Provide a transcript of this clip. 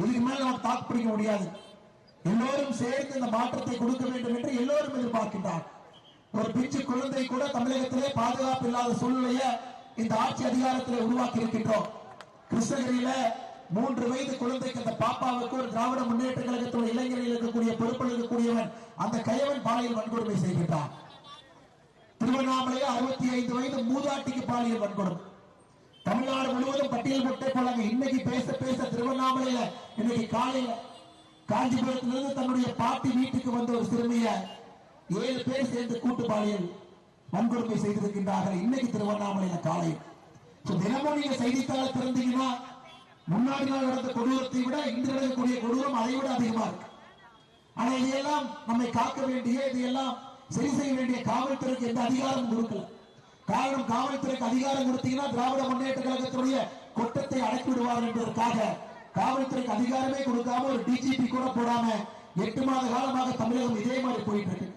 இதுக்கு மேல நமக்கு தாக்கு பிடிக்க முடியாது. எல்லோரும் சேர்ந்து இந்த மாற்றத்தை கொடுக்க வேண்டும் என்று எல்லோரும் எதிர்பார்க்கின்றார். ஒரு பிஞ்சு குழந்தை கூட தமிழகத்திலே பாதுகாப்பு இல்லாத சூழ்நிலையை இந்த ஆட்சி அதிகாரத்தில் உருவாக்கி இருக்கின்றோம். கிருஷ்ணகிரியில 3 வயது குழந்தைக்கு அந்த பாப்பாவுக்கு ஒரு திராவிட முன்னேற்ற கழகத்துடைய இளைஞர்கள் இருக்கக்கூடிய பொறுப்பில் இருக்கக்கூடியவன் அந்த கயவன் பாலியல் வன்கொடுமை செய்கின்றான். திருவண்ணாமலையில் 65 வயது மூதாட்டிக்கு பாலியல் வன்கொடுமை. தமிழ்நாடு முழுவதும் பட்டியல் போட்டே போலாங்க. இன்னைக்கு பேச பேச திருவண்ணாமலையில இன்னைக்கு காலையில காஞ்சிபுரத்திலிருந்து தன்னுடைய பாட்டி வீட்டுக்கு வந்த ஒரு சிறுமிய 7 பேர் சேர்ந்து கூட்டு பாலியல் வன்கொடுமை செய்திருக்கின்றார்கள். இன்னைக்கு திருவண்ணாமலையில காலையில் தினமும் நீங்க செய்தித்தாள திறந்தீங்கன்னா முன்னாடி நாள் நடந்த கொடூரத்தை விட இன்று நடக்கக்கூடிய கொடூரம் அதை விட அதிகமா இருக்கு. ஆனா இதையெல்லாம் நம்மை காக்க வேண்டிய, இதையெல்லாம் சரி செய்ய வேண்டிய காவல்துறைக்கு எந்த அதிகாரம் கொடுக்கல. காரணம், காவல்துறைக்கு அதிகாரம் கொடுத்தீங்கன்னா திராவிட முன்னேற்ற கழகத்துடைய கொட்டத்தை அடக்கி விடுவார் என்பதற்காக காவல்துறைக்கு அதிகாரமே கொடுக்காம ஒரு டிஜிபி கூட போடாம 8 மாத காலமாக தமிழகம் இதே மாதிரி போயிட்டு இருக்கு.